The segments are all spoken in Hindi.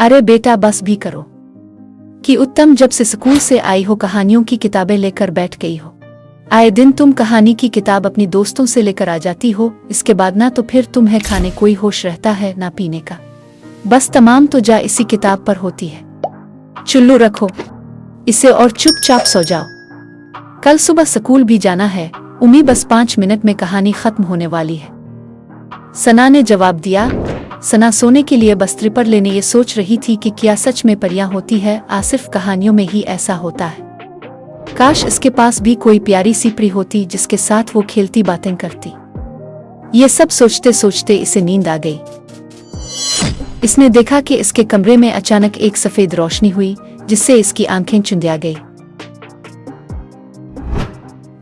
अरे बेटा बस भी करो कि उत्तम जब से स्कूल से आई हो कहानियों की किताबें लेकर बैठ गई हो। आए दिन तुम कहानी की किताब अपनी दोस्तों से लेकर आ जाती हो, इसके बाद ना तो फिर तुम्हें खाने कोई होश रहता है ना पीने का। बस तमाम तो जा इसी किताब पर होती है। चुल्लू रखो इसे और चुपचाप सो जाओ, कल सुबह स्कूल भी जाना है। उम्मी बस 5 मिनट में कहानी खत्म होने वाली है। सना ने जवाब दिया। सना सोने के लिए बिस्तर पर लेने ये सोच रही थी कि क्या सच में परियां होती है, सिर्फ कहानियों में ही ऐसा होता है। काश इसके पास भी कोई प्यारी सी परी होती जिसके साथ वो खेलती बातें करती। ये सब सोचते सोचते इसे नींद आ गई। इसने देखा कि इसके कमरे में अचानक एक सफेद रोशनी हुई जिससे इसकी आंखें चुंधिया गई।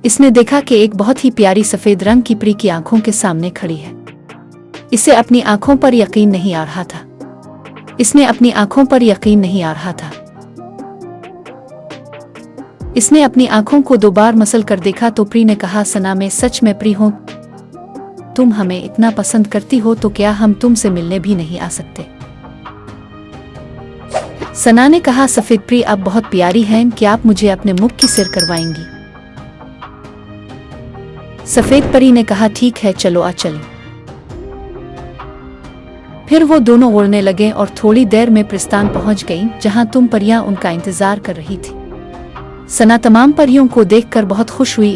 इसने देखा कि एक बहुत ही प्यारी सफेद रंग की परी की आंखों के सामने खड़ी है। इसे अपनी आंखों पर यकीन नहीं आ रहा था। इसने अपनी आंखों पर यकीन नहीं आ रहा था। इसने अपनी आंखों को 2 बार मसल कर देखा तो परी ने कहा, सना मैं सच में परी हूं। तुम हमें इतना पसंद करती हो तो क्या हम तुमसे मिलने भी नहीं आ सकते? सना ने कहा, सफेद परी आप बहुत प्यारी हैं, क्या आप मुझे अपने मुख की सिर करवाएंगी? सफेद परी ने कहा, ठीक है चलो आ चलें। फिर वो दोनों उड़ने लगे और थोड़ी देर में प्रस्थान पहुंच गईं, जहां तुम परियां उनका इंतजार कर रही थी। सना तमाम परियों को देखकर बहुत खुश हुई।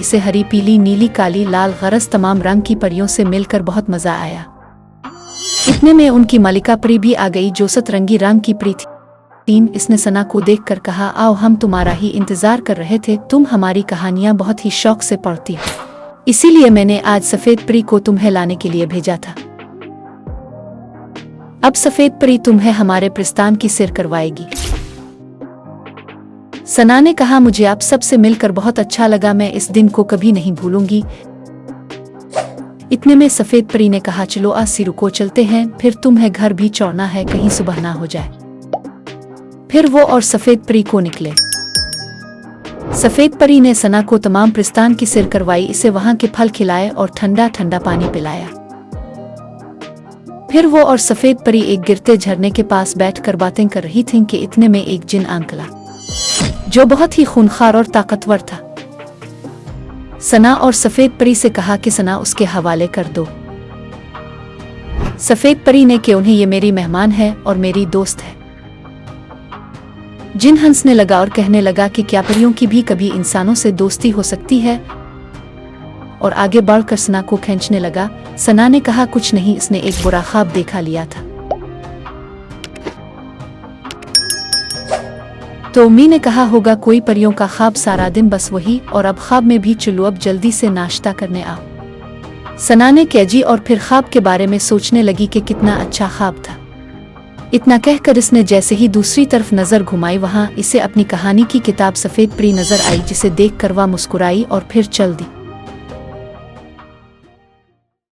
इसे हरी, पीली, नीली, काली, लाल, गरज तमाम रंग की परियों से मिलकर बहुत मजा आया। इतने में उनकी मालिका परी भी आ गई जो सतरंगी रंग की परी थी। इसने सना को देखकर कहा, आओ हम तुम्हारा ही इंतजार कर रहे थे, तुम हमारी कहानियां बहुत ही शौक से पढ़ती हो, इसीलिए मैंने आज सफेद परी को तुम्हें लाने के लिए भेजा था। अब सफेद परी तुम्हें हमारे प्रस्थान की सिर करवाएगी। सना ने कहा, मुझे आप सबसे मिलकर बहुत अच्छा लगा, मैं इस दिन को कभी नहीं भूलूंगी। इतने में सफेद परी ने कहा, चलो आज रुको चलते हैं, फिर तुम्हें घर भी छोड़ना है, कहीं सुबह ना हो जाए। फिर वो और सफेद परी को निकले। सफेद परी ने सना को तमाम प्रस्थान की सिर करवाई, इसे वहां के फल खिलाए और ठंडा ठंडा पानी पिलाया। फिर वो और सफेद परी एक गिरते झरने के पास बैठकर बातें कर रही थीं कि इतने में एक जिन आ निकला जो बहुत ही खूंखार और ताकतवर था। सना और सफेद परी से कहा कि सना उसके हवाले कर दो। सफेद परी ने कि उन्हें ये मेरी मेहमान है और मेरी दोस्त है। जिन हंसने लगा और कहने लगा कि क्या परियों की भी कभी इंसानों से दोस्ती हो सकती है, और आगे बढ़कर सना को खींचने लगा। सना ने कहा, कुछ नहीं, इसने एक बुरा ख्वाब देखा लिया था। तो उम्मी ने कहा, होगा कोई परियों का ख्वाब, सारा दिन बस वही, और अब ख्वाब में भी चलो अब जल्दी से नाश्ता करने आओ। सना ने कहा और फिर ख्वाब के बारे में सोचने लगी कि कितना अच्छा ख्वाब था। इतना कहकर इसने जैसे ही दूसरी तरफ नजर घुमाई, वहां इसे अपनी कहानी की किताब सफेद परी नजर आई, जिसे देखकर वह मुस्कुराई और फिर चल दी।